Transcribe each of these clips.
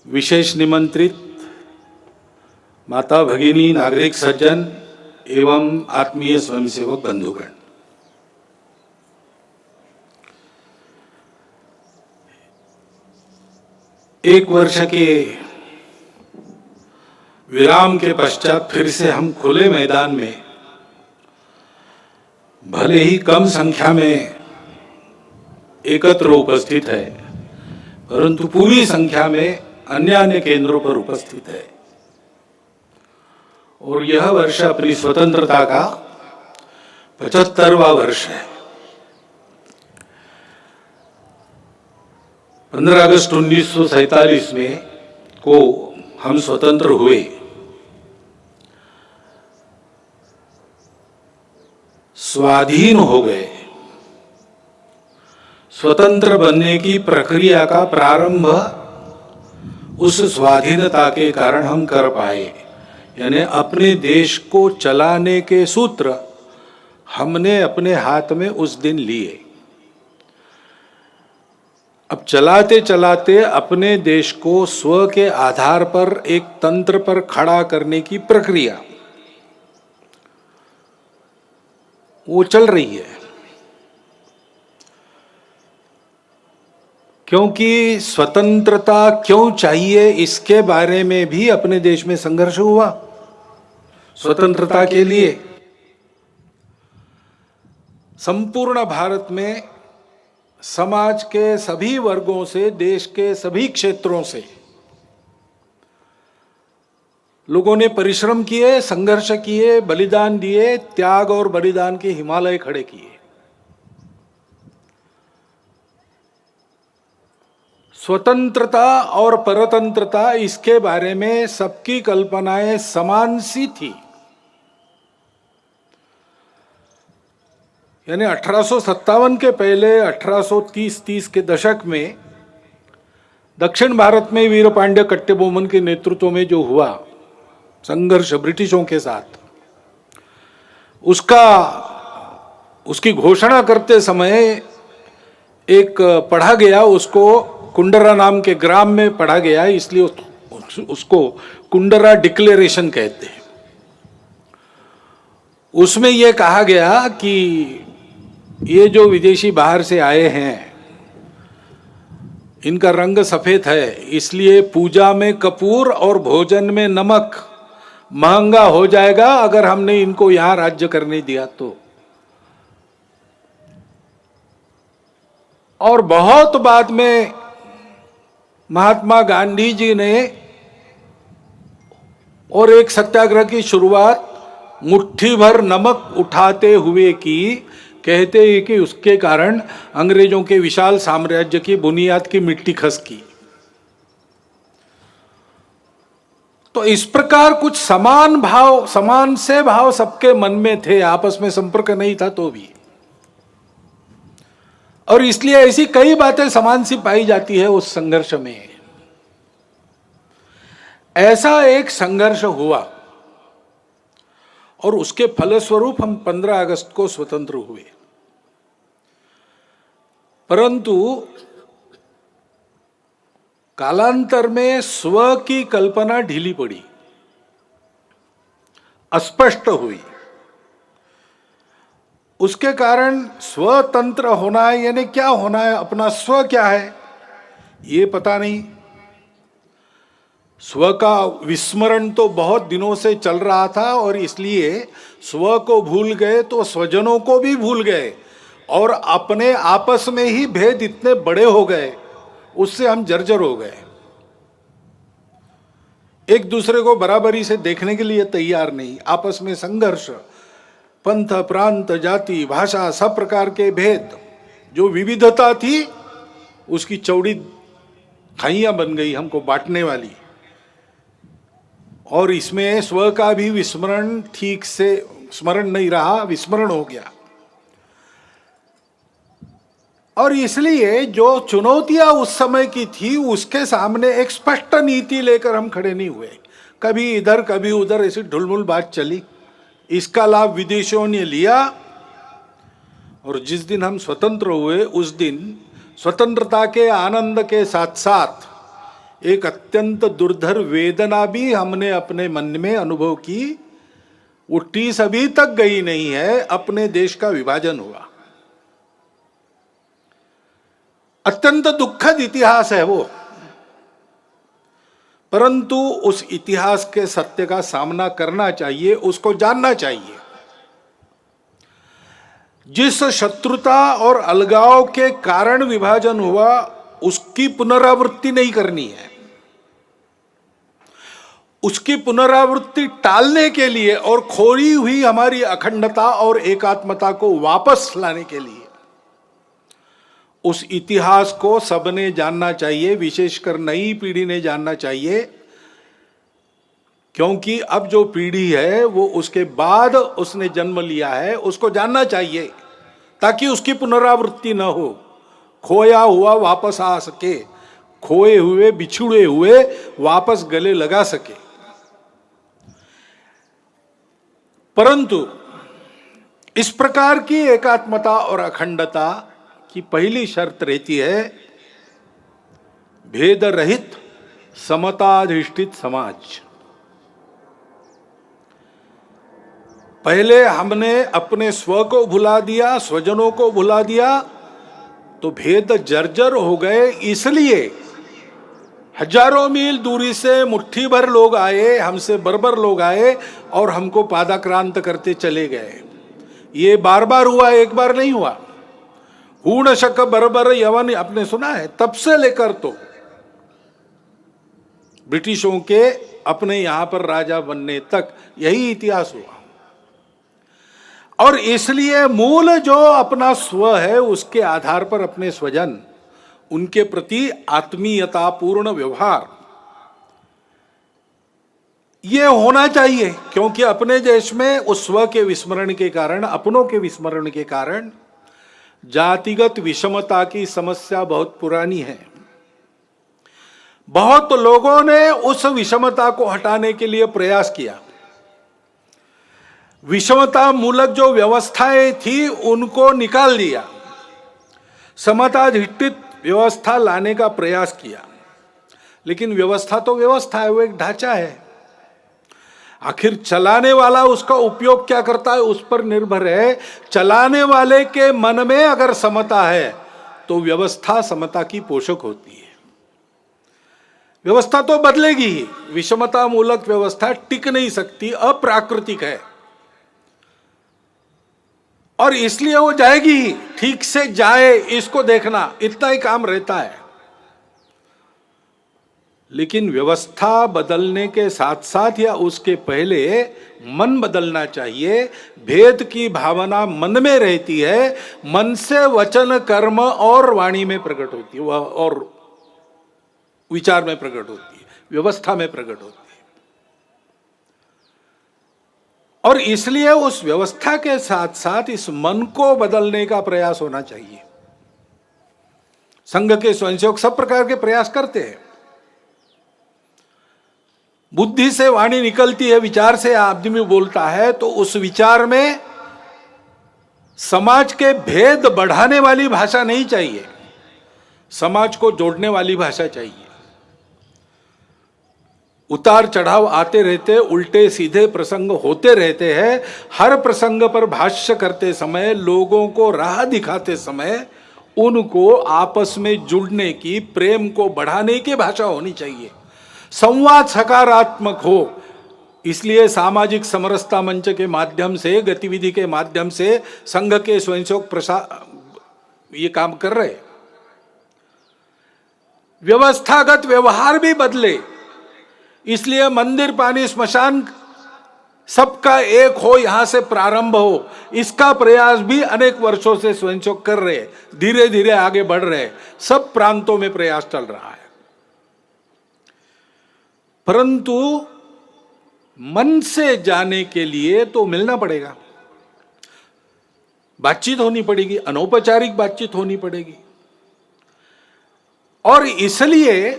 विशेष निमंत्रित माता भगिनी, नागरिक सज्जन एवं आत्मीय स्वयंसेवक बंधुगण, एक वर्ष के विराम के पश्चात फिर से हम खुले मैदान में, भले ही कम संख्या में एकत्र उपस्थित है, परंतु पूरी संख्या में अन्य केंद्रों पर उपस्थित है। और यह वर्ष अपनी स्वतंत्रता का 75वां वर्ष है। 15 अगस्त 1947 में को हम स्वतंत्र हुए। स्वाधीन हो गए। स्वतंत्र बनने की प्रक्रिया का प्रारंभ उस स्वाधीनता के कारण हम कर पाए, यानी अपने देश को चलाने के सूत्र हमने अपने हाथ में उस दिन लिए। अब चलाते चलाते अपने देश को स्व के आधार पर एक तंत्र पर खड़ा करने की प्रक्रिया वो चल रही है, क्योंकि स्वतंत्रता क्यों चाहिए इसके बारे में भी अपने देश में संघर्ष हुआ। स्वतंत्रता के लिए संपूर्ण भारत में समाज के सभी वर्गों से, देश के सभी क्षेत्रों से लोगों ने परिश्रम किए, संघर्ष किए, बलिदान दिए, त्याग और बलिदान के हिमालय खड़े किए। स्वतंत्रता और परतंत्रता, इसके बारे में सबकी कल्पनाएं समान सी थी। यानी 1857 के पहले 1830 के दशक में दक्षिण भारत में वीर पांड्य कट्टबोमन के नेतृत्व में जो हुआ संघर्ष ब्रिटिशों के साथ, उसकी घोषणा करते समय एक पढ़ा गया, उसको कुंडरा नाम के ग्राम में पढ़ा गया, इसलिए उसको कुंडरा डिक्लेरेशन कहते हैं। उसमें यह कहा गया कि ये जो विदेशी बाहर से आए हैं, इनका रंग सफेद है, इसलिए पूजा में कपूर और भोजन में नमक महंगा हो जाएगा अगर हमने इनको यहां राज्य करने दिया तो। और बहुत बाद में महात्मा गांधी जी ने और एक सत्याग्रह की शुरुआत मुट्ठी भर नमक उठाते हुए की। कहते हैं कि उसके कारण अंग्रेजों के विशाल साम्राज्य की बुनियाद की मिट्टी खसकी। तो इस प्रकार कुछ समान से भाव सबके मन में थे, आपस में संपर्क नहीं था तो भी, और इसलिए ऐसी कई बातें समान सी पाई जाती है उस संघर्ष में। ऐसा एक संघर्ष हुआ और उसके फलस्वरूप हम 15 अगस्त को स्वतंत्र हुए। परंतु कालांतर में स्व की कल्पना ढीली पड़ी, अस्पष्ट हुई। उसके कारण स्वतंत्र होना है, यानी क्या होना है, अपना स्व क्या है ये पता नहीं। स्व का विस्मरण तो बहुत दिनों से चल रहा था और इसलिए स्व को भूल गए तो स्वजनों को भी भूल गए, और अपने आपस में ही भेद इतने बड़े हो गए, उससे हम जर्जर हो गए। एक दूसरे को बराबरी से देखने के लिए तैयार नहीं, आपस में संघर्ष, पंथ, प्रांत, जाति, भाषा, सब प्रकार के भेद, जो विविधता थी उसकी चौड़ी खाइयां बन गई हमको बांटने वाली। और इसमें स्व का भी विस्मरण, ठीक से स्मरण नहीं रहा, विस्मरण हो गया। और इसलिए जो चुनौतियां उस समय की थी उसके सामने एक स्पष्ट नीति लेकर हम खड़े नहीं हुए। कभी इधर कभी उधर ऐसी ढुलमुल बात चली, इसका लाभ विदेशियों ने लिया। और जिस दिन हम स्वतंत्र हुए उस दिन स्वतंत्रता के आनंद के साथ साथ एक अत्यंत दुर्धर वेदना भी हमने अपने मन में अनुभव की। वो टीस अभी तक गई नहीं है, अपने देश का विभाजन हुआ। अत्यंत दुखद इतिहास है वो, परंतु उस इतिहास के सत्य का सामना करना चाहिए, उसको जानना चाहिए। जिस शत्रुता और अलगाव के कारण विभाजन हुआ, उसकी पुनरावृत्ति नहीं करनी है। उसकी पुनरावृत्ति टालने के लिए और खोई हुई हमारी अखंडता और एकात्मता को वापस लाने के लिए उस इतिहास को सबने जानना चाहिए, विशेषकर नई पीढ़ी ने जानना चाहिए। क्योंकि अब जो पीढ़ी है वो उसके बाद उसने जन्म लिया है, उसको जानना चाहिए ताकि उसकी पुनरावृत्ति न हो, खोया हुआ वापस आ सके, खोए हुए बिछुड़े हुए वापस गले लगा सके। परंतु इस प्रकार की एकात्मता और अखंडता की पहली शर्त रहती है भेद रहित समताधिष्ठित समाज। पहले हमने अपने स्व को भुला दिया, स्वजनों को भुला दिया, तो भेद जर्जर हो गए। इसलिए हजारों मील दूरी से मुट्ठी भर लोग आए, हमसे बर्बर लोग आए और हमको पादाक्रांत करते चले गए। ये बार बार हुआ, एक बार नहीं हुआ। हूण शक बर्बर यवन आपने सुना है, तब से लेकर तो ब्रिटिशों के अपने यहां पर राजा बनने तक यही इतिहास हुआ। और इसलिए मूल जो अपना स्व है उसके आधार पर अपने स्वजन, उनके प्रति आत्मीयतापूर्ण व्यवहार ये होना चाहिए। क्योंकि अपने देश में उस स्व के विस्मरण के कारण, अपनों के विस्मरण के कारण जातिगत विषमता की समस्या बहुत पुरानी है। बहुत लोगों ने उस विषमता को हटाने के लिए प्रयास किया। विषमता मूलक जो व्यवस्थाएं थी उनको निकाल दिया, समताधिष्ठित व्यवस्था लाने का प्रयास किया। लेकिन व्यवस्था तो व्यवस्था है, वो एक ढांचा है। आखिर चलाने वाला उसका उपयोग क्या करता है उस पर निर्भर है। चलाने वाले के मन में अगर समता है तो व्यवस्था समता की पोषक होती है। व्यवस्था तो बदलेगी ही, विषमता मूलक व्यवस्था टिक नहीं सकती, अप्राकृतिक है और इसलिए वो जाएगी ही। ठीक से जाए इसको देखना, इतना ही काम रहता है। लेकिन व्यवस्था बदलने के साथ साथ या उसके पहले मन बदलना चाहिए। भेद की भावना मन में रहती है, मन से वचन कर्म और वाणी में प्रकट होती है, और विचार में प्रकट होती है, व्यवस्था में प्रकट होती है। और इसलिए उस व्यवस्था के साथ साथ इस मन को बदलने का प्रयास होना चाहिए। संघ के स्वयंसेवक सब प्रकार के प्रयास करते हैं। बुद्धि से वाणी निकलती है, विचार से आदमी बोलता है, तो उस विचार में समाज के भेद बढ़ाने वाली भाषा नहीं चाहिए, समाज को जोड़ने वाली भाषा चाहिए। उतार चढ़ाव आते रहते, उल्टे सीधे प्रसंग होते रहते हैं। हर प्रसंग पर भाष्य करते समय, लोगों को राह दिखाते समय उनको आपस में जुड़ने की, प्रेम को बढ़ाने की भाषा होनी चाहिए। संवाद सकारात्मक हो। इसलिए सामाजिक समरसता मंच के माध्यम से, गतिविधि के माध्यम से संघ के स्वयंसेवक ये काम कर रहे। व्यवस्थागत व्यवहार भी बदले, इसलिए मंदिर पानी स्मशान सबका एक हो, यहां से प्रारंभ हो, इसका प्रयास भी अनेक वर्षों से स्वयंसेवक कर रहे, धीरे धीरे आगे बढ़ रहे। सब प्रांतों में प्रयास चल रहा है। परंतु मन से जाने के लिए तो मिलना पड़ेगा, बातचीत होनी पड़ेगी, अनौपचारिक बातचीत होनी पड़ेगी। और इसलिए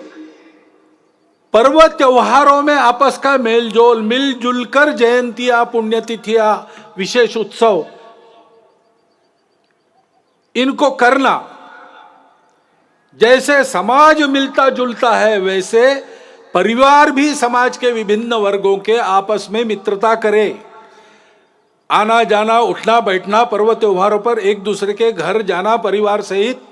पर्व त्योहारों में आपस का मेलजोल, मिलजुल कर जयंतियां, पुण्यतिथियां, विशेष उत्सव, इनको करना जैसे समाज मिलता जुलता है, वैसे परिवार भी समाज के विभिन्न वर्गों के आपस में मित्रता करे। आना जाना, उठना बैठना, पर्व त्योहारों पर एक दूसरे के घर जाना, परिवार सहित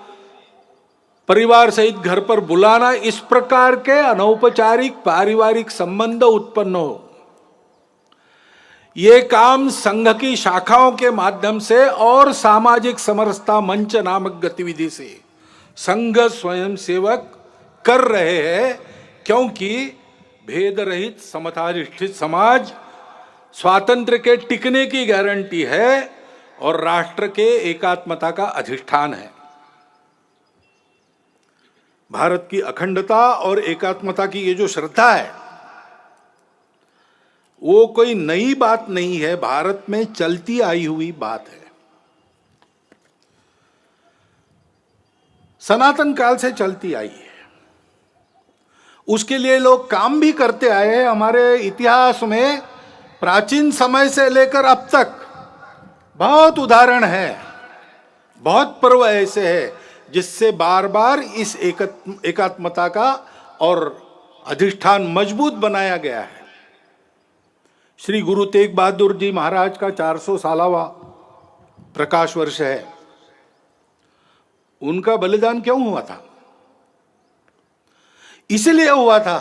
घर पर बुलाना, इस प्रकार के अनौपचारिक पारिवारिक संबंध उत्पन्न हो। ये काम संघ की शाखाओं के माध्यम से और सामाजिक समरसता मंच नामक गतिविधि से संघ स्वयं सेवक कर रहे हैं, क्योंकि भेद रहित समताधिष्ठित समाज स्वातंत्र्य के टिकने की गारंटी है और राष्ट्र के एकात्मता का अधिष्ठान है। भारत की अखंडता और एकात्मता की ये जो श्रद्धा है, वो कोई नई बात नहीं है, भारत में चलती आई हुई बात है। सनातन काल से चलती आई है, उसके लिए लोग काम भी करते आए हैं। हमारे इतिहास में प्राचीन समय से लेकर अब तक बहुत उदाहरण है, बहुत पर्व ऐसे हैं जिससे बार बार इस एकात्मता का और अधिष्ठान मजबूत बनाया गया है। श्री गुरु तेग बहादुर जी महाराज का 400 सालावा प्रकाश वर्ष है। उनका बलिदान क्यों हुआ था? इसलिए हुआ था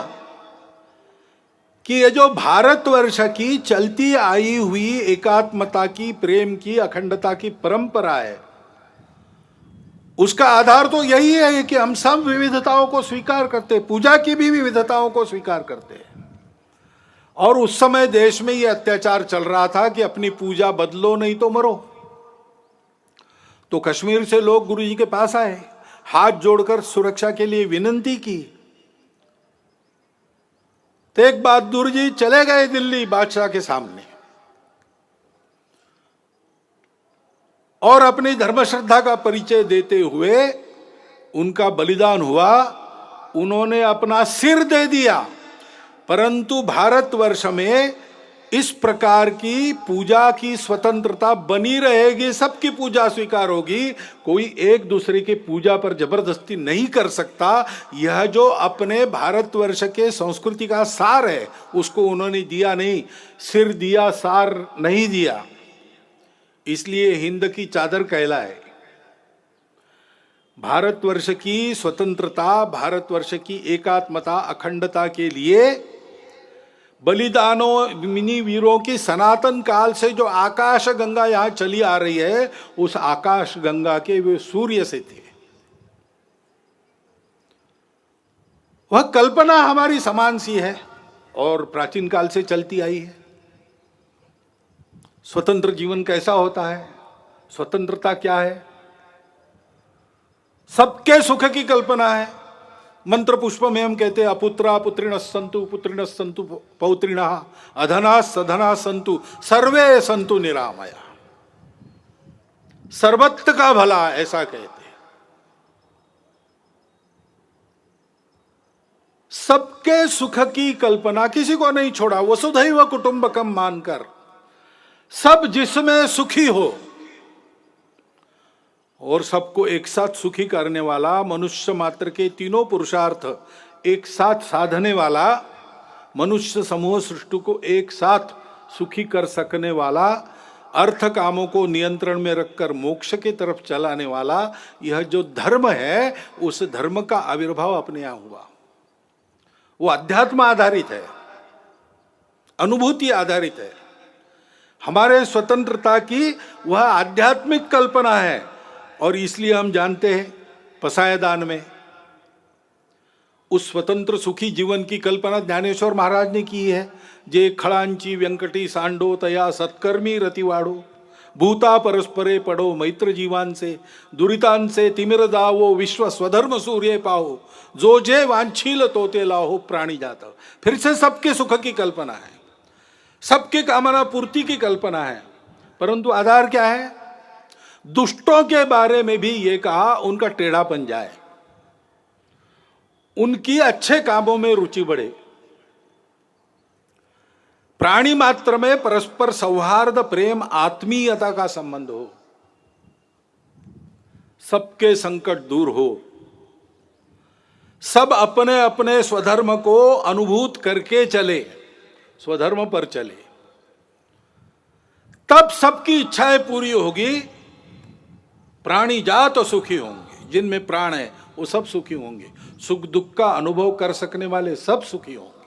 कि ये जो भारतवर्ष की चलती आई हुई एकात्मता की, प्रेम की, अखंडता की परंपरा है, उसका आधार तो यही है कि हम सब विविधताओं को स्वीकार करते, पूजा की भी विविधताओं को स्वीकार करते हैं। और उस समय देश में यह अत्याचार चल रहा था कि अपनी पूजा बदलो नहीं तो मरो। तो कश्मीर से लोग गुरु जी के पास आए, हाथ जोड़कर सुरक्षा के लिए विनती की। तेग बहादुर जी चले गए दिल्ली बादशाह के सामने और अपनी धर्म श्रद्धा का परिचय देते हुए उनका बलिदान हुआ। उन्होंने अपना सिर दे दिया, परंतु भारतवर्ष में इस प्रकार की पूजा की स्वतंत्रता बनी रहेगी, सबकी पूजा स्वीकार होगी, कोई एक दूसरे की पूजा पर जबरदस्ती नहीं कर सकता। यह जो अपने भारतवर्ष के संस्कृति का सार है, उसको उन्होंने दिया नहीं, सिर दिया, सार नहीं दिया। इसलिए हिंद की चादर कहलाए। भारतवर्ष की स्वतंत्रता, भारतवर्ष की एकात्मता, अखंडता के लिए बलिदानों, मिनी वीरों की सनातन काल से जो आकाश गंगा यहां चली आ रही है, उस आकाश गंगा के वे सूर्य से थे। वह कल्पना हमारी समान सी है और प्राचीन काल से चलती आई है। स्वतंत्र जीवन कैसा होता है, स्वतंत्रता क्या है? सबके सुख की कल्पना है। मंत्र पुष्प में हम कहते हैं अपुत्रा पुत्रिणः सन्तु पौत्रिणः अधना सधना सन्तु सर्वे सन्तु निरामया। सर्वत्र का भला, ऐसा कहते हैं। सबके सुख की कल्पना, किसी को नहीं छोड़ा, वसुधैव कुटुंबकम मानकर सब जिसमें सुखी हो और सबको एक साथ सुखी करने वाला, मनुष्य मात्र के तीनों पुरुषार्थ एक साथ साधने वाला, मनुष्य समूह सृष्टि को एक साथ सुखी कर सकने वाला, अर्थ कामों को नियंत्रण में रखकर मोक्ष की तरफ चलाने वाला, यह जो धर्म है, उस धर्म का आविर्भाव अपने यहां हुआ। वो अध्यात्म आधारित है, अनुभूति आधारित है। हमारे स्वतंत्रता की वह आध्यात्मिक कल्पना है और इसलिए हम जानते हैं पसायदान में उस स्वतंत्र सुखी जीवन की कल्पना ज्ञानेश्वर महाराज ने की है। जे खळांची व्यंकटी सांडो तया सत्कर्मी रतिवाडो, भूता परस्परे पडो मैत्र जीवांचे, दुरितांचे तिमिर जावो विश्व स्वधर्म सूर्य पाहो, जो जे वांछील तो ते लाहो प्राणी जात। फिर से सबके सुख की कल्पना है, सबके कामना पूर्ति की कल्पना है, परंतु आधार क्या है? दुष्टों के बारे में भी ये कहा उनका टेढ़ापन जाए, उनकी अच्छे कामों में रुचि बढ़े, प्राणी मात्र में परस्पर सौहार्द, प्रेम, आत्मीयता का संबंध हो, सबके संकट दूर हो, सब अपने अपने स्वधर्म को अनुभूत करके चले, स्वधर्म पर चले, तब सबकी इच्छाएं पूरी होगी। प्राणी जात तो सुखी होंगे, जिनमें प्राण है वो सब सुखी होंगे, सुख दुख का अनुभव कर सकने वाले सब सुखी होंगे।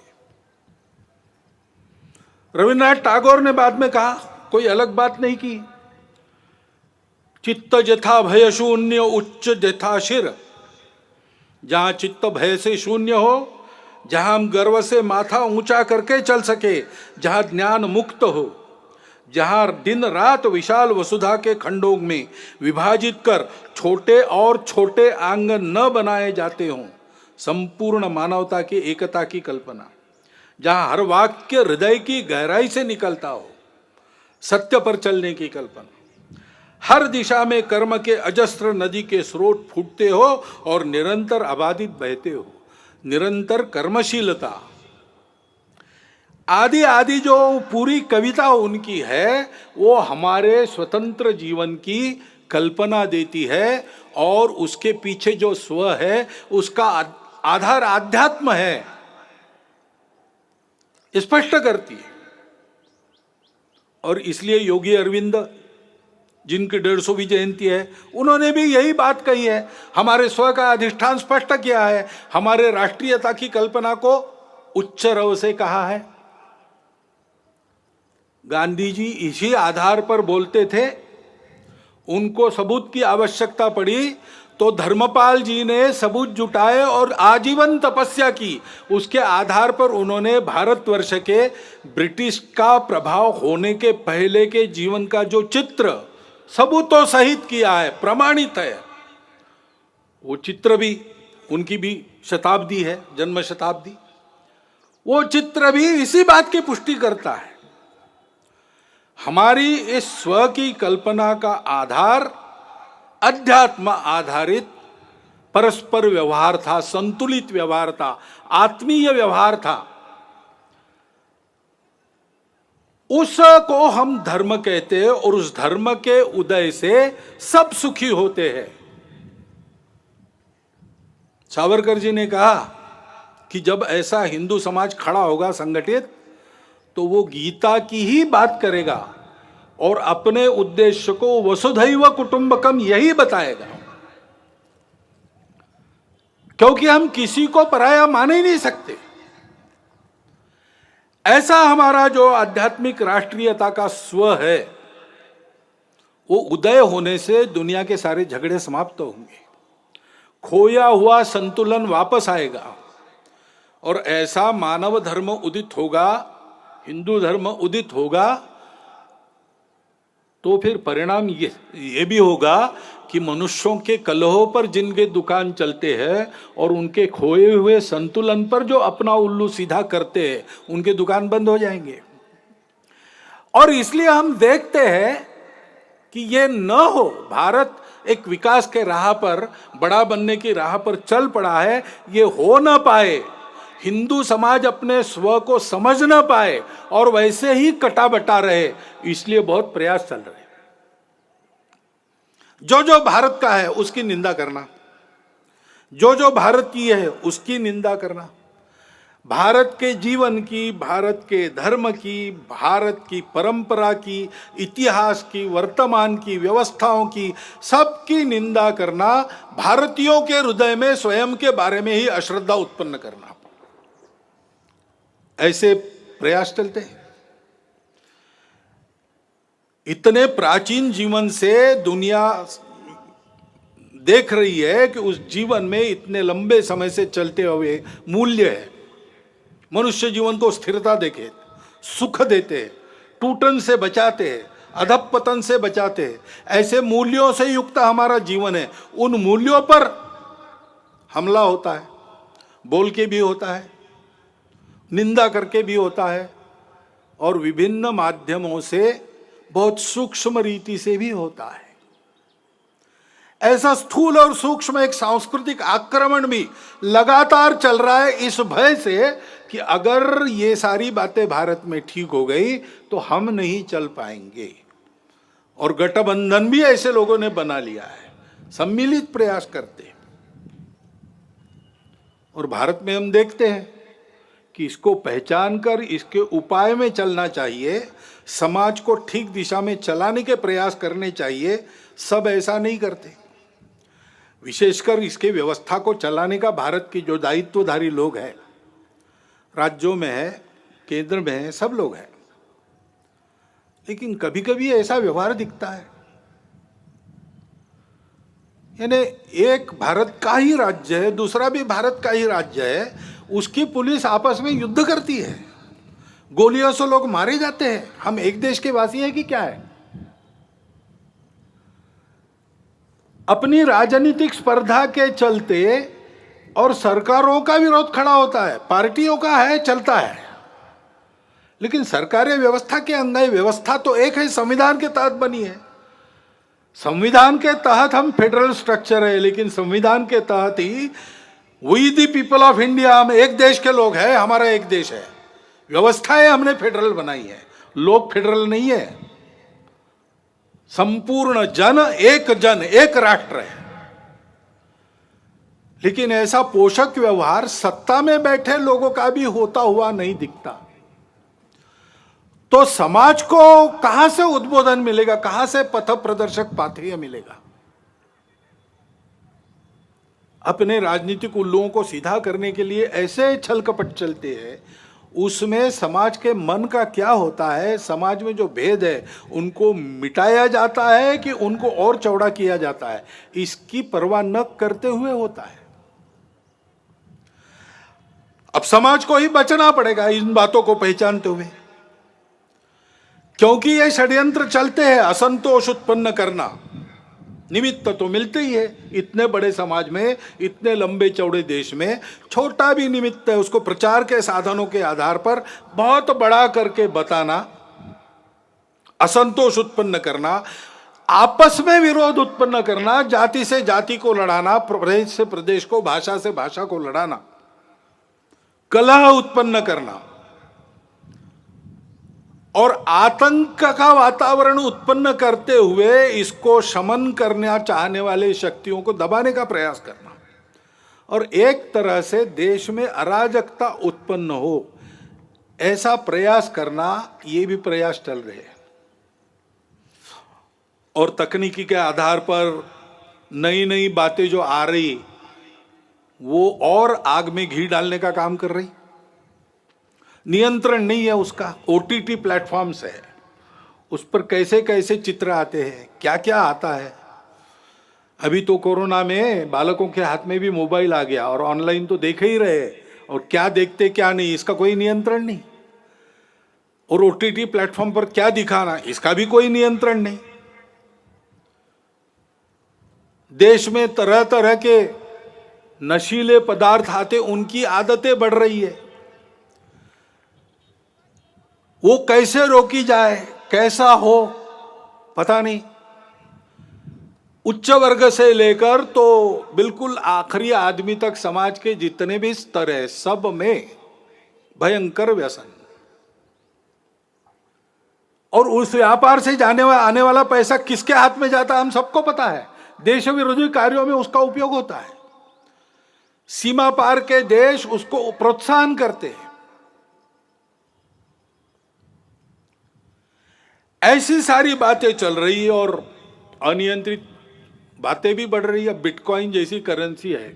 रविन्द्रनाथ टैगोर ने बाद में कहा, कोई अलग बात नहीं की, चित्त जथा भय शून्य उच्च जथा शिर। जहां चित्त भय से शून्य हो, जहां हम गर्व से माथा ऊंचा करके चल सके, जहां ज्ञान मुक्त हो, जहां दिन रात विशाल वसुधा के खंडों में विभाजित कर छोटे और छोटे आंगन न बनाए जाते हों, संपूर्ण मानवता की एकता की कल्पना, जहां हर वाक्य हृदय की गहराई से निकलता हो, सत्य पर चलने की कल्पना, हर दिशा में कर्म के अजस्त्र नदी के स्रोत फूटते हो और निरंतर आबादित बहते हो, निरंतर कर्मशीलता, आदि आदि जो पूरी कविता उनकी है वो हमारे स्वतंत्र जीवन की कल्पना देती है, और उसके पीछे जो स्व है उसका आधार आध्यात्म है, स्पष्ट करती है। और इसलिए योगी अरविंद, जिनकी 150वीं जयंती है, उन्होंने भी यही बात कही है, हमारे स्व का अधिष्ठान स्पष्ट किया है, हमारे राष्ट्रीयता की कल्पना को उच्च रव से कहा है। गांधी जी इसी आधार पर बोलते थे। उनको सबूत की आवश्यकता पड़ी तो धर्मपाल जी ने सबूत जुटाए और आजीवन तपस्या की। उसके आधार पर उन्होंने भारतवर्ष के ब्रिटिश का प्रभाव होने के पहले के जीवन का जो चित्र सबूतों सहित किया है, प्रमाणित है, वो चित्र भी, उनकी भी शताब्दी है, जन्म शताब्दी, वो चित्र भी इसी बात की पुष्टि करता है। हमारी इस स्व की कल्पना का आधार अध्यात्म आधारित परस्पर व्यवहार था, संतुलित व्यवहार था, आत्मीय व्यवहार था। उसको हम धर्म कहते हैं और उस धर्म के उदय से सब सुखी होते हैं। सावरकर जी ने कहा कि जब ऐसा हिंदू समाज खड़ा होगा संगठित, तो वो गीता की ही बात करेगा और अपने उद्देश्य को वसुधैव कुटुंबकम यही बताएगा, क्योंकि हम किसी को पराया मान ही नहीं सकते। ऐसा हमारा जो आध्यात्मिक राष्ट्रीयता का स्व है, वो उदय होने से दुनिया के सारे झगड़े समाप्त होंगे, खोया हुआ संतुलन वापस आएगा, और ऐसा मानव धर्म उदित होगा, हिंदू धर्म उदित होगा, तो फिर परिणाम ये भी होगा कि मनुष्यों के कलहों पर जिनके दुकान चलते हैं और उनके खोए हुए संतुलन पर जो अपना उल्लू सीधा करते हैं, उनके दुकान बंद हो जाएंगे। और इसलिए हम देखते हैं कि ये न हो, भारत एक विकास के राह पर, बड़ा बनने की राह पर चल पड़ा है, ये हो ना पाए, हिंदू समाज अपने स्व को समझ ना पाए और वैसे ही कटा बटा रहे, इसलिए बहुत प्रयास चल रहे। जो जो भारत का है उसकी निंदा करना, जो जो भारत की है उसकी निंदा करना, भारत के जीवन की, भारत के धर्म की, भारत की परंपरा की, इतिहास की, वर्तमान की, व्यवस्थाओं की, सबकी निंदा करना, भारतीयों के हृदय में स्वयं के बारे में ही अश्रद्धा उत्पन्न करना, ऐसे प्रयास चलते हैं। इतने प्राचीन जीवन से दुनिया देख रही है कि उस जीवन में इतने लंबे समय से चलते हुए मूल्य है। मनुष्य जीवन को स्थिरता देके, सुख देते, टूटन से बचाते, अधपतन से बचाते, ऐसे मूल्यों से युक्त हमारा जीवन है। उन मूल्यों पर हमला होता है, बोल के भी होता है, निंदा करके भी होता है, और विभिन्न माध्यमों से बहुत सूक्ष्म रीति से भी होता है। ऐसा स्थूल और सूक्ष्म एक सांस्कृतिक आक्रमण भी लगातार चल रहा है, इस भय से कि अगर ये सारी बातें भारत में ठीक हो गई तो हम नहीं चल पाएंगे। और गठबंधन भी ऐसे लोगों ने बना लिया है, सम्मिलित प्रयास करते। और भारत में हम देखते हैं कि इसको पहचान कर इसके उपाय में चलना चाहिए, समाज को ठीक दिशा में चलाने के प्रयास करने चाहिए। सब ऐसा नहीं करते। विशेषकर इसके व्यवस्था को चलाने का भारत के जो दायित्वधारी लोग हैं, राज्यों में है, केंद्र में है, सब लोग हैं, लेकिन कभी कभी ऐसा व्यवहार दिखता है। यानी एक भारत का ही राज्य है, दूसरा भी भारत का ही राज्य है, उसकी पुलिस आपस में युद्ध करती है, गोलियों से लोग मारे जाते हैं। हम एक देश के वासी हैं कि क्या है? अपनी राजनीतिक स्पर्धा के चलते और सरकारों का विरोध खड़ा होता है, पार्टियों का है, चलता है, लेकिन सरकारी व्यवस्था के अंदर व्यवस्था तो एक है, संविधान के तहत बनी है। संविधान के तहत हम फेडरल स्ट्रक्चर है, लेकिन संविधान के तहत ही we the people of India, हम एक देश के लोग हैं, हमारा एक देश है, व्यवस्थाएं हमने फेडरल बनाई है, लोग फेडरल नहीं है। संपूर्ण जन एक राष्ट्र है। लेकिन ऐसा पोषक व्यवहार सत्ता में बैठे लोगों का भी होता हुआ नहीं दिखता। तो समाज को कहां से उद्बोधन मिलेगा, कहां से पथ प्रदर्शक पाथेय मिलेगा? अपने राजनीतिक उल्लुओं को सीधा करने के लिए ऐसे छल कपट चलते हैं, उसमें समाज के मन का क्या होता है, समाज में जो भेद है उनको मिटाया जाता है कि उनको और चौड़ा किया जाता है, इसकी परवाह न करते हुए होता है। अब समाज को ही बचना पड़ेगा इन बातों को पहचानते हुए, क्योंकि ये षड्यंत्र चलते हैं। असंतोष उत्पन्न करना, निमित्त तो मिलते ही है। इतने बड़े समाज में, इतने लंबे चौड़े देश में छोटा भी निमित्त है, उसको प्रचार के साधनों के आधार पर बहुत बड़ा करके बताना, असंतोष उत्पन्न करना, आपस में विरोध उत्पन्न करना, जाति से जाति को लड़ाना, प्रदेश से प्रदेश को, भाषा से भाषा को लड़ाना, कलह उत्पन्न करना और आतंक का वातावरण उत्पन्न करते हुए इसको शमन करना चाहने वाले शक्तियों को दबाने का प्रयास करना और एक तरह से देश में अराजकता उत्पन्न हो, ऐसा प्रयास करना, ये भी प्रयास चल रहे हैं। और तकनीकी के आधार पर नई नई बातें जो आ रही, वो और आग में घी डालने का काम कर रही। नियंत्रण नहीं है उसका। ओटीटी प्लेटफॉर्म्स है, उस पर कैसे कैसे चित्र आते हैं, क्या क्या आता है। अभी तो कोरोना में बालकों के हाथ में भी मोबाइल आ गया और ऑनलाइन तो देख ही रहे, और क्या देखते क्या नहीं इसका कोई नियंत्रण नहीं। और ओटीटी प्लेटफॉर्म पर क्या दिखाना, इसका भी कोई नियंत्रण नहीं। देश में तरह तरह के नशीले पदार्थ आते, उनकी आदतें बढ़ रही है। वो कैसे रोकी जाए, कैसा हो, पता नहीं। उच्च वर्ग से लेकर तो बिल्कुल आखिरी आदमी तक समाज के जितने भी स्तर है, सब में भयंकर व्यसन। और उस व्यापार से आने वाला पैसा किसके हाथ में जाता है, हम सबको पता है। देश विरोधी कार्यों में उसका उपयोग होता है। सीमा पार के देश उसको प्रोत्साहन करते हैं। ऐसी सारी बातें चल रही है और अनियंत्रित बातें भी बढ़ रही है। बिटकॉइन जैसी करेंसी है,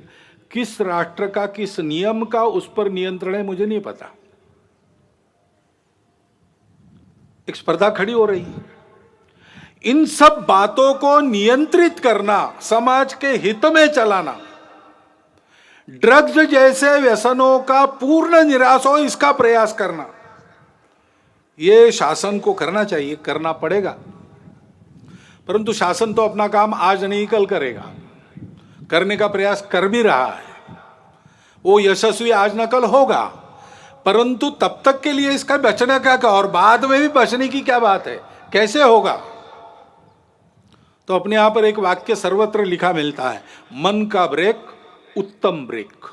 किस राष्ट्र का, किस नियम का उस पर नियंत्रण है, मुझे नहीं पता। एक स्पर्धा खड़ी हो रही है। इन सब बातों को नियंत्रित करना, समाज के हित में चलाना, ड्रग्स जैसे व्यसनों का पूर्ण निराश हो, इसका प्रयास करना, ये शासन को करना चाहिए, करना पड़ेगा। परंतु शासन तो अपना काम आज नहीं कल करेगा, करने का प्रयास कर भी रहा है। वो यशस्वी आज न कल होगा, परंतु तब तक के लिए इसका बचने का क्या, और बाद में भी बचने की क्या बात है, कैसे होगा? तो अपने यहां पर एक वाक्य सर्वत्र लिखा मिलता है, मन का ब्रेक उत्तम ब्रेक।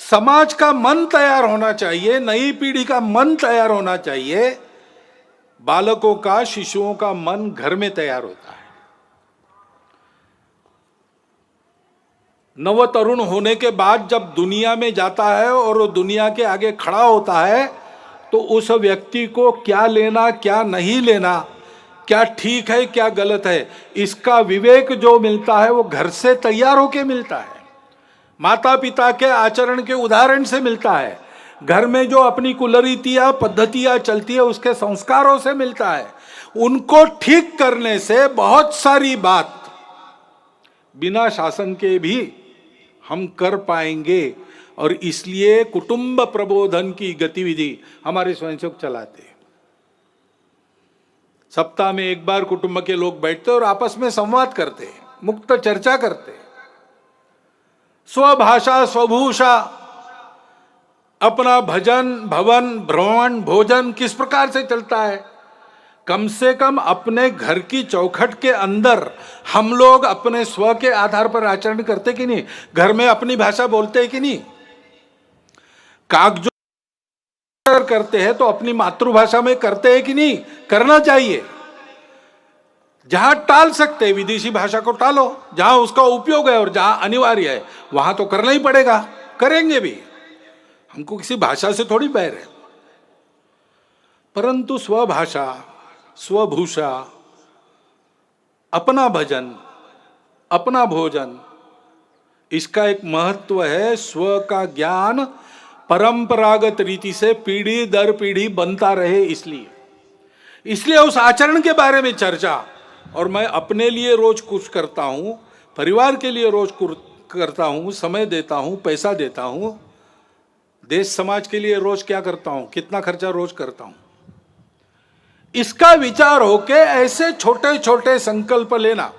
समाज का मन तैयार होना चाहिए, नई पीढ़ी का मन तैयार होना चाहिए। बालकों का, शिशुओं का मन घर में तैयार होता है। नव तरुण होने के बाद जब दुनिया में जाता है और वो दुनिया के आगे खड़ा होता है, तो उस व्यक्ति को क्या लेना क्या नहीं लेना, क्या ठीक है क्या गलत है, इसका विवेक जो मिलता है वो घर से तैयार होके मिलता है, माता पिता के आचरण के उदाहरण से मिलता है, घर में जो अपनी कुलरीतियां पद्धतियां चलती है उसके संस्कारों से मिलता है। उनको ठीक करने से बहुत सारी बात बिना शासन के भी हम कर पाएंगे। और इसलिए कुटुंब प्रबोधन की गतिविधि हमारे स्वयंसेवक चलाते हैं। सप्ताह में एक बार कुटुंब के लोग बैठते और आपस में संवाद करते हैं, मुक्त चर्चा करते हैं। स्वभाषा स्वभूषा, अपना भजन भवन भ्रमण भोजन किस प्रकार से चलता है, कम से कम अपने घर की चौखट के अंदर हम लोग अपने स्व के आधार पर आचरण करते कि नहीं, घर में अपनी भाषा बोलते हैं कि नहीं, कागजों करते हैं तो अपनी मातृभाषा में करते हैं कि नहीं, करना चाहिए। जहां टाल सकते हैं विदेशी भाषा को टालो, जहां उसका उपयोग है और जहां अनिवार्य है वहां तो करना ही पड़ेगा, करेंगे भी, हमको किसी भाषा से थोड़ी बैर है। परंतु स्वभाषा स्वभूषा, अपना भजन अपना भोजन, इसका एक महत्व है। स्व का ज्ञान परंपरागत रीति से पीढ़ी दर पीढ़ी बनता रहे, इसलिए उस आचरण के बारे में चर्चा। और मैं अपने लिए रोज कुछ करता हूं, परिवार के लिए रोज करता हूं, समय देता हूं, पैसा देता हूं, देश समाज के लिए रोज क्या करता हूं, कितना खर्चा रोज करता हूं, इसका विचार होके ऐसे छोटे छोटे संकल्प लेना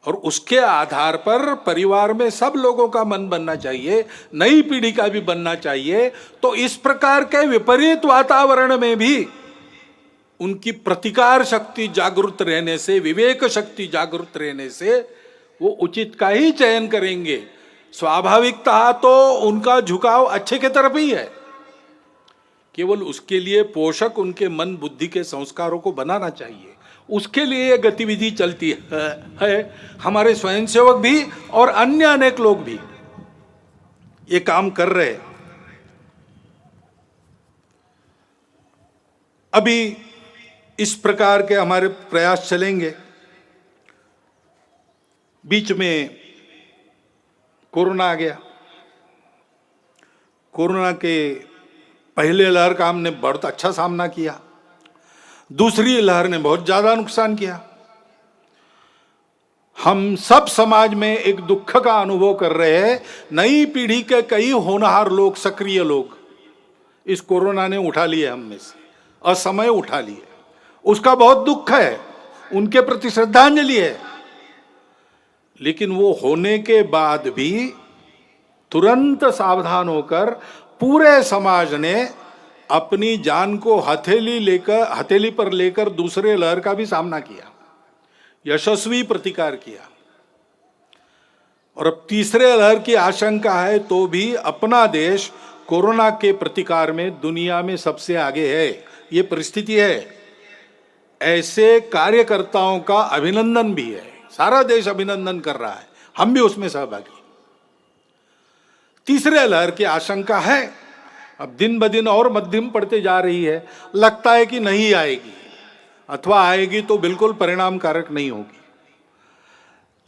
और उसके आधार पर परिवार में सब लोगों का मन बनना चाहिए, नई पीढ़ी का भी बनना चाहिए। तो इस प्रकार के विपरीत वातावरण में भी उनकी प्रतिकार शक्ति जागृत रहने से, विवेक शक्ति जागृत रहने से वो उचित का ही चयन करेंगे। स्वाभाविकता तो उनका झुकाव अच्छे की तरफ ही है, केवल उसके लिए पोषक उनके मन बुद्धि के संस्कारों को बनाना चाहिए, उसके लिए ये गतिविधि चलती है। हमारे स्वयंसेवक भी और अन्य अनेक लोग भी ये काम कर रहे हैं। अभी इस प्रकार के हमारे प्रयास चलेंगे। बीच में कोरोना आ गया। कोरोना के पहले लहर का हमने बहुत अच्छा सामना किया, दूसरी लहर ने बहुत ज्यादा नुकसान किया। हम सब समाज में एक दुख का अनुभव कर रहे हैं। नई पीढ़ी के कई होनहार लोग, सक्रिय लोग इस कोरोना ने उठा लिए, हम में से असमय उठा लिए। उसका बहुत दुख है, उनके प्रति श्रद्धांजलि है। लेकिन वो होने के बाद भी तुरंत सावधान होकर पूरे समाज ने अपनी जान को हथेली पर लेकर दूसरे लहर का भी सामना किया, यशस्वी प्रतिकार किया। और अब तीसरे लहर की आशंका है तो भी अपना देश कोरोना के प्रतिकार में दुनिया में सबसे आगे है, ये परिस्थिति है। ऐसे कार्यकर्ताओं का अभिनंदन भी है, सारा देश अभिनंदन कर रहा है, हम भी उसमें सहभागी। तीसरे लहर की आशंका है, अब दिन ब दिन और मध्यम पड़ते जा रही है। लगता है कि नहीं आएगी, अथवा आएगी तो बिल्कुल परिणाम कारक नहीं होगी।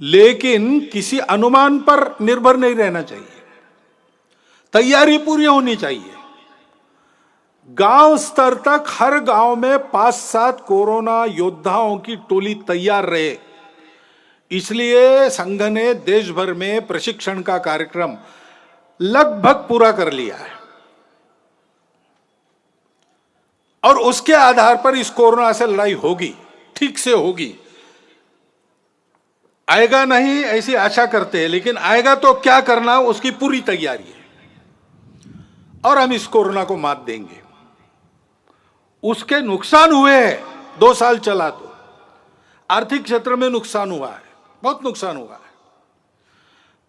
लेकिन किसी अनुमान पर निर्भर नहीं रहना चाहिए, तैयारी पूरी होनी चाहिए। गांव स्तर तक हर गांव में 5-7 कोरोना योद्धाओं की टोली तैयार रहे। इसलिए संघ ने देश भर में प्रशिक्षण का कार्यक्रम लगभग पूरा कर लिया है और उसके आधार पर इस कोरोना से लड़ाई होगी, ठीक से होगी। आएगा नहीं ऐसी आशा करते हैं, लेकिन आएगा तो क्या करना उसकी पूरी तैयारी है और हम इस कोरोना को मात देंगे। उसके नुकसान हुए हैं, 2 साल चला तो आर्थिक क्षेत्र में नुकसान हुआ है, बहुत नुकसान हुआ है,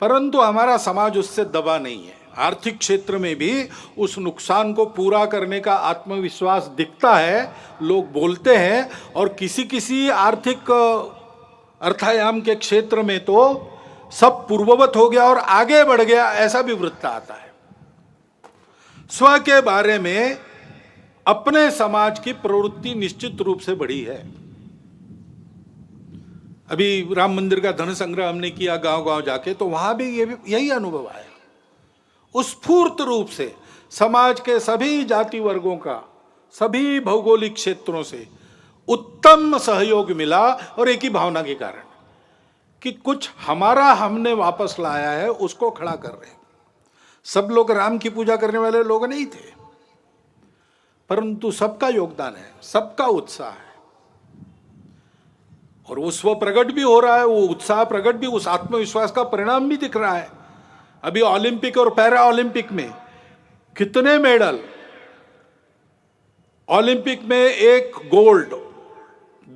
परंतु हमारा समाज उससे दबा नहीं है। आर्थिक क्षेत्र में भी उस नुकसान को पूरा करने का आत्मविश्वास दिखता है, लोग बोलते हैं। और किसी किसी आर्थिक अर्थायाम के क्षेत्र में तो सब पूर्ववत हो गया और आगे बढ़ गया, ऐसा भी वृत्त आता है। स्व के बारे में अपने समाज की प्रवृत्ति निश्चित रूप से बढ़ी है। अभी राम मंदिर का धन संग्रह हमने किया गांव गांव जाके, तो वहां भी यही अनुभव आया। स्फूर्त रूप से समाज के सभी जाति वर्गों का, सभी भौगोलिक क्षेत्रों से उत्तम सहयोग मिला, और एक ही भावना के कारण कि कुछ हमारा हमने वापस लाया है, उसको खड़ा कर रहे हैं। सब लोग राम की पूजा करने वाले लोग नहीं थे, परंतु सबका योगदान है, सबका उत्साह है, और वो स्व प्रकट भी हो रहा है, वो उत्साह प्रकट भी, उस आत्मविश्वास का परिणाम भी दिख रहा है। अभी ओलंपिक और पैरा ओलंपिक में कितने मेडल, ओलंपिक में 1 गोल्ड,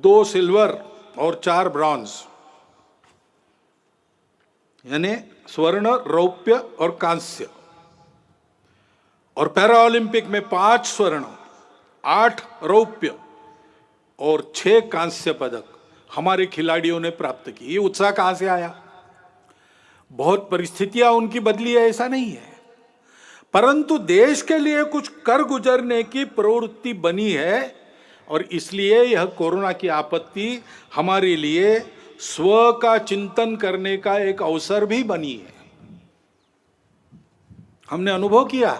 2 सिल्वर और 4 ब्रॉन्ज, यानी स्वर्ण, रौप्य और कांस्य। और पैरा ओलंपिक में 5 स्वर्ण, 8 रौप्य और 6 कांस्य पदक हमारे खिलाड़ियों ने प्राप्त की। ये उत्साह कहां से आया? बहुत परिस्थितियां उनकी बदली है, ऐसा नहीं है, परंतु देश के लिए कुछ कर गुजरने की प्रवृत्ति बनी है, और इसलिए यह कोरोना की आपत्ति हमारे लिए स्व का चिंतन करने का एक अवसर भी बनी है। हमने अनुभव किया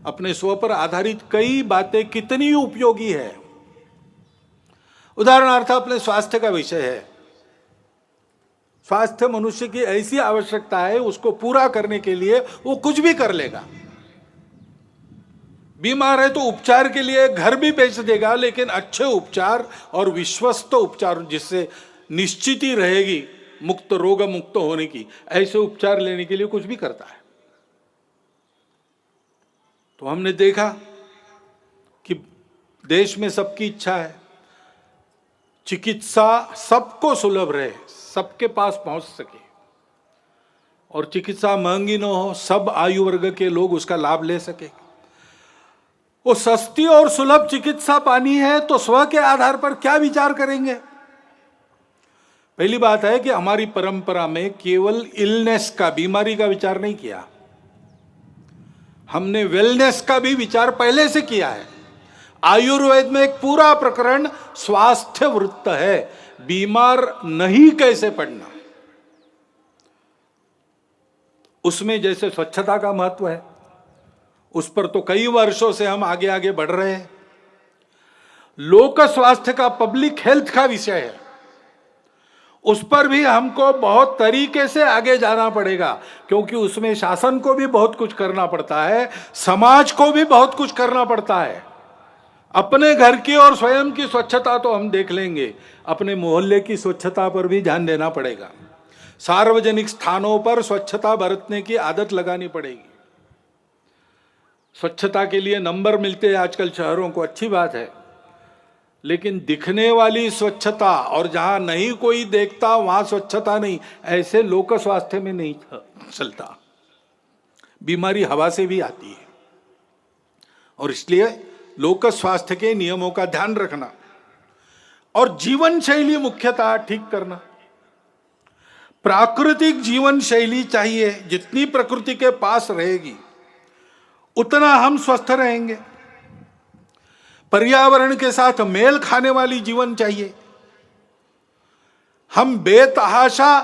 अपने स्व पर आधारित कई बातें कितनी उपयोगी है। उदाहरणार्थ अपने स्वास्थ्य का विषय है। स्वास्थ्य मनुष्य की ऐसी आवश्यकता है, उसको पूरा करने के लिए वो कुछ भी कर लेगा। बीमार है तो उपचार के लिए घर भी बेच देगा, लेकिन अच्छे उपचार और विश्वस्त उपचार, जिससे निश्चित ही रहेगी मुक्त, रोग मुक्त होने की, ऐसे उपचार लेने के लिए कुछ भी करता है। तो हमने देखा कि देश में सबकी इच्छा है चिकित्सा सबको सुलभ रहे, सबके पास पहुंच सके, और चिकित्सा महंगी न हो, सब आयु वर्ग के लोग उसका लाभ ले सके। वो सस्ती और सुलभ चिकित्सा पानी है तो स्व के आधार पर क्या विचार करेंगे? पहली बात है कि हमारी परंपरा में केवल इलनेस का, बीमारी का विचार नहीं किया, हमने वेलनेस का भी विचार पहले से किया है। आयुर्वेद में एक पूरा प्रकरण स्वास्थ्य वृत्त है, बीमार नहीं कैसे पड़ना। उसमें जैसे स्वच्छता का महत्व है, उस पर तो कई वर्षों से हम आगे आगे बढ़ रहे हैं। लोक स्वास्थ्य का, पब्लिक हेल्थ का विषय है, उस पर भी हमको बहुत तरीके से आगे जाना पड़ेगा, क्योंकि उसमें शासन को भी बहुत कुछ करना पड़ता है, समाज को भी बहुत कुछ करना पड़ता है। अपने घर की और स्वयं की स्वच्छता तो हम देख लेंगे, अपने मोहल्ले की स्वच्छता पर भी ध्यान देना पड़ेगा। सार्वजनिक स्थानों पर स्वच्छता बरतने की आदत लगानी पड़ेगी। स्वच्छता के लिए नंबर मिलते हैं आजकल शहरों को, अच्छी बात है, लेकिन दिखने वाली स्वच्छता और जहां नहीं कोई देखता वहां स्वच्छता नहीं, ऐसे लोक स्वास्थ्य में नहीं चलता। बीमारी हवा से भी आती है, और इसलिए लोक स्वास्थ्य के नियमों का ध्यान रखना और जीवन शैली मुख्यतः ठीक करना। प्राकृतिक जीवन शैली चाहिए, जितनी प्रकृति के पास रहेगी उतना हम स्वस्थ रहेंगे। पर्यावरण के साथ मेल खाने वाली जीवन चाहिए। हम बेतहाशा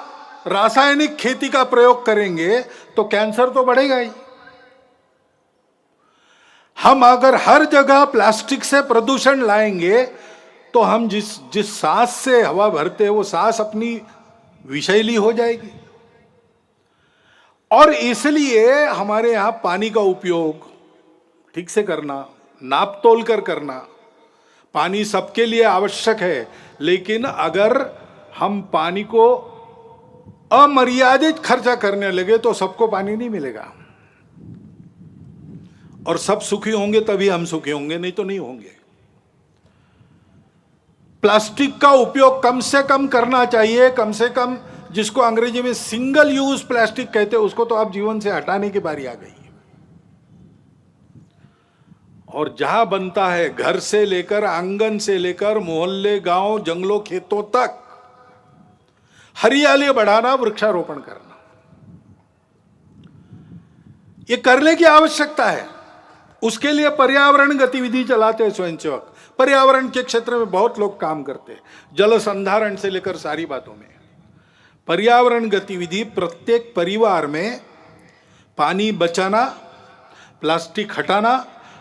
रासायनिक खेती का प्रयोग करेंगे तो कैंसर तो बढ़ेगा ही। हम अगर हर जगह प्लास्टिक से प्रदूषण लाएंगे तो हम जिस सांस से हवा भरते हैं वो सांस अपनी विषैली हो जाएगी। और इसलिए हमारे यहां पानी का उपयोग ठीक से करना, नाप तोल कर करना। पानी सबके लिए आवश्यक है, लेकिन अगर हम पानी को अमर्यादित खर्चा करने लगे तो सबको पानी नहीं मिलेगा, और सब सुखी होंगे तभी हम सुखी होंगे, नहीं तो नहीं होंगे। प्लास्टिक का उपयोग कम से कम करना चाहिए, कम से कम, जिसको अंग्रेजी में सिंगल यूज प्लास्टिक कहते हैं, उसको तो आप जीवन से हटाने की बारी आ गई। और जहां बनता है, घर से लेकर, आंगन से लेकर, मोहल्ले, गांव, जंगलों, खेतों तक हरियाली बढ़ाना, वृक्षारोपण करना। ये करने की आवश्यकता है। उसके लिए पर्यावरण गतिविधि चलाते हैं स्वयंसेवक, पर्यावरण के क्षेत्र में बहुत लोग काम करते हैं, जल संधारण से लेकर सारी बातों में। पर्यावरण गतिविधि प्रत्येक परिवार में पानी बचाना, प्लास्टिक हटाना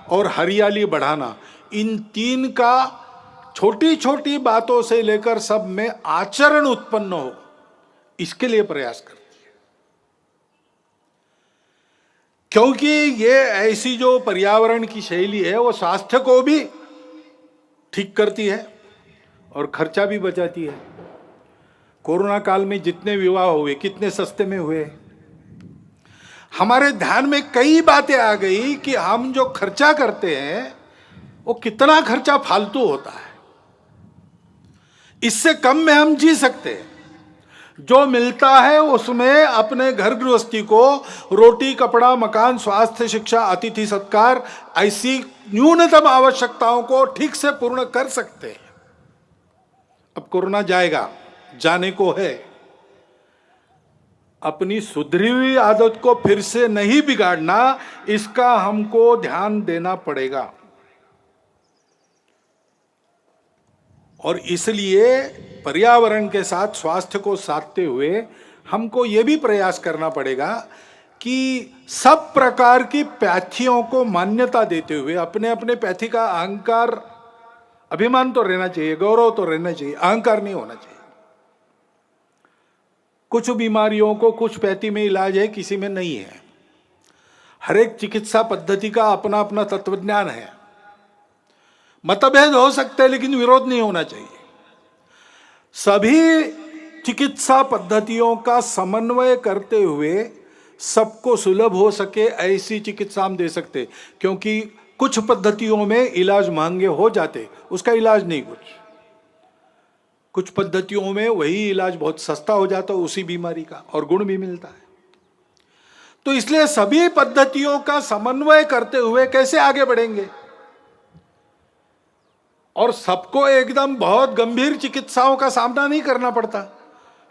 और हरियाली बढ़ाना, इन तीन का छोटी छोटी बातों से लेकर सब में आचरण उत्पन्न हो, इसके लिए प्रयास करती है। क्योंकि ये ऐसी जो पर्यावरण की शैली है वो स्वास्थ्य को भी ठीक करती है और खर्चा भी बचाती है। कोरोना काल में जितने विवाह हुए कितने सस्ते में हुए। हमारे ध्यान में कई बातें आ गई कि हम जो खर्चा करते हैं वो कितना खर्चा फालतू होता है, इससे कम में हम जी सकते हैं। जो मिलता है उसमें अपने घर गृहस्थी को रोटी, कपड़ा, मकान, स्वास्थ्य, शिक्षा, अतिथि सत्कार, ऐसी न्यूनतम आवश्यकताओं को ठीक से पूर्ण कर सकते हैं। अब कोरोना जाएगा, जाने को है, अपनी सुधरी हुई आदत को फिर से नहीं बिगाड़ना, इसका हमको ध्यान देना पड़ेगा। और इसलिए पर्यावरण के साथ स्वास्थ्य को साधते हुए हमको यह भी प्रयास करना पड़ेगा कि सब प्रकार की पैथियों को मान्यता देते हुए अपने अपने पैथी का अहंकार, अभिमान तो रहना चाहिए, गौरव तो रहना चाहिए, अहंकार नहीं होना चाहिए। कुछ बीमारियों को कुछ पैथी में इलाज है, किसी में नहीं है। हर एक चिकित्सा पद्धति का अपना अपना तत्वज्ञान है। मतभेद हो सकते हैं लेकिन विरोध नहीं होना चाहिए। सभी चिकित्सा पद्धतियों का समन्वय करते हुए सबको सुलभ हो सके ऐसी चिकित्सा हम दे सकते, क्योंकि कुछ पद्धतियों में इलाज महंगे हो जाते, उसका इलाज नहीं कुछ पद्धतियों में वही इलाज बहुत सस्ता हो जाता उसी बीमारी का, और गुण भी मिलता है। तो इसलिए सभी पद्धतियों का समन्वय करते हुए कैसे आगे बढ़ेंगे, और सबको एकदम बहुत गंभीर चिकित्साओं का सामना नहीं करना पड़ता।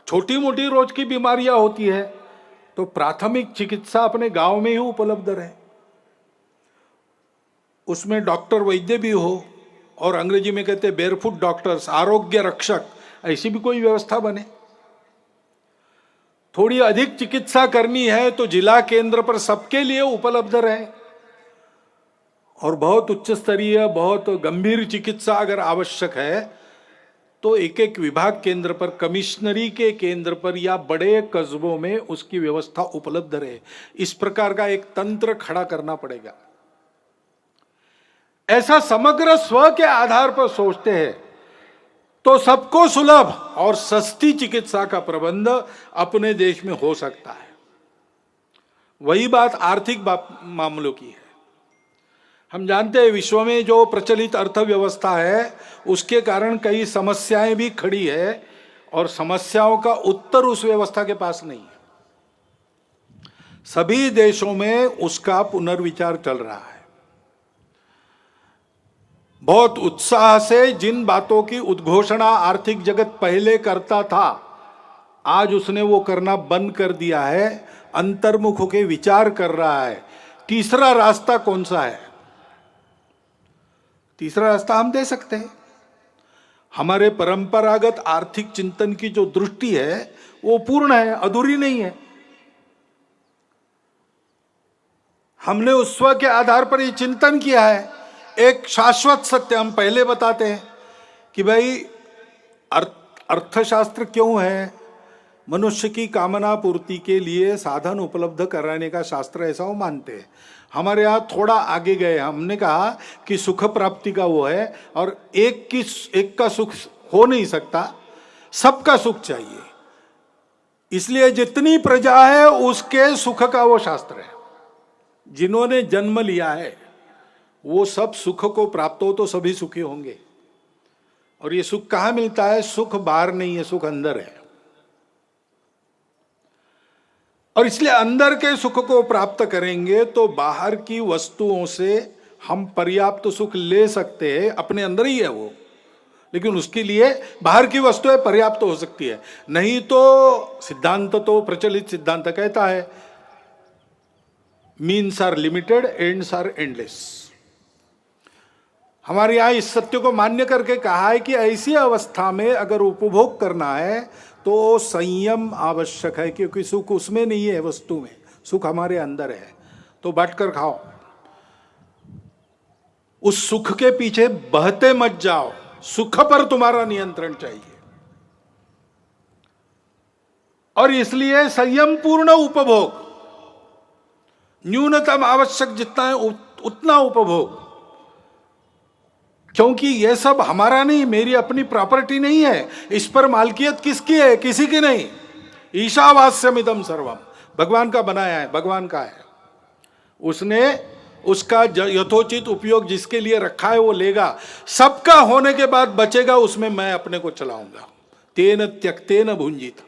छोटी मोटी रोज की बीमारियां होती है तो प्राथमिक चिकित्सा अपने गांव में ही उपलब्ध रहे, उसमें डॉक्टर वैद्य भी हो, और अंग्रेजी में कहते हैं बेयरफुट डॉक्टर्स, आरोग्य रक्षक, ऐसी भी कोई व्यवस्था बने। थोड़ी अधिक चिकित्सा करनी है तो जिला केंद्र पर सबके लिए उपलब्ध रहे, और बहुत उच्च स्तरीय बहुत गंभीर चिकित्सा अगर आवश्यक है तो एक एक विभाग केंद्र पर, कमिश्नरी के केंद्र पर या बड़े कस्बों में उसकी व्यवस्था उपलब्ध रहे। इस प्रकार का एक तंत्र खड़ा करना पड़ेगा। ऐसा समग्र स्व के आधार पर सोचते हैं तो सबको सुलभ और सस्ती चिकित्सा का प्रबंध अपने देश में हो सकता है। वही बात आर्थिक मामलों की है। हम जानते हैं विश्व में जो प्रचलित अर्थव्यवस्था है उसके कारण कई समस्याएं भी खड़ी है, और समस्याओं का उत्तर उस व्यवस्था के पास नहीं है। सभी देशों में उसका पुनर्विचार चल रहा है। बहुत उत्साह से जिन बातों की उद्घोषणा आर्थिक जगत पहले करता था, आज उसने वो करना बंद कर दिया है, अंतर्मुख होकर विचार कर रहा है। तीसरा रास्ता कौन सा है? तीसरा रास्ता हम दे सकते हैं। हमारे परंपरागत आर्थिक चिंतन की जो दृष्टि है वो पूर्ण है, अधूरी नहीं है। हमने उस स्व के आधार पर ये चिंतन किया है। एक शाश्वत सत्य हम पहले बताते हैं कि भाई अर्थशास्त्र क्यों है? मनुष्य की कामना पूर्ति के लिए साधन उपलब्ध कराने का शास्त्र, ऐसा वो मानते हैं। हमारे यहाँ थोड़ा आगे गए, हमने कहा कि सुख प्राप्ति का वो है, और एक का सुख हो नहीं सकता, सबका सुख चाहिए। इसलिए जितनी प्रजा है उसके सुख का वो शास्त्र है। जिन्होंने जन्म लिया है वो सब सुख को प्राप्त हो तो सभी सुखी होंगे। और ये सुख कहाँ मिलता है? सुख बाहर नहीं है, सुख अंदर है। और इसलिए अंदर के सुख को प्राप्त करेंगे तो बाहर की वस्तुओं से हम पर्याप्त सुख ले सकते हैं, अपने अंदर ही है वो, लेकिन उसके लिए बाहर की वस्तुएं पर्याप्त हो सकती है। नहीं तो सिद्धांत तो प्रचलित सिद्धांत कहता है means are limited, ends are endless. हमारे यहाँ इस सत्य को मान्य करके कहा है कि ऐसी अवस्था में अगर उपभोग करना है तो संयम आवश्यक है, क्योंकि सुख उसमें नहीं है, वस्तु में, सुख हमारे अंदर है। तो बांटकर खाओ, उस सुख के पीछे बहते मत जाओ, सुख पर तुम्हारा नियंत्रण चाहिए। और इसलिए संयम पूर्ण उपभोग, न्यूनतम आवश्यक जितना है उतना उपभोग, क्योंकि यह सब हमारा नहीं, मेरी अपनी प्रॉपर्टी नहीं है, इस पर मालकियत किसकी है? किसी की नहीं। ईशावास्यमिदं सर्वम, भगवान का बनाया है, भगवान का है, उसने उसका यथोचित उपयोग जिसके लिए रखा है वो लेगा। सबका होने के बाद बचेगा, उसमें मैं अपने को चलाऊंगा। तेन त्यक्तेन भुंजित।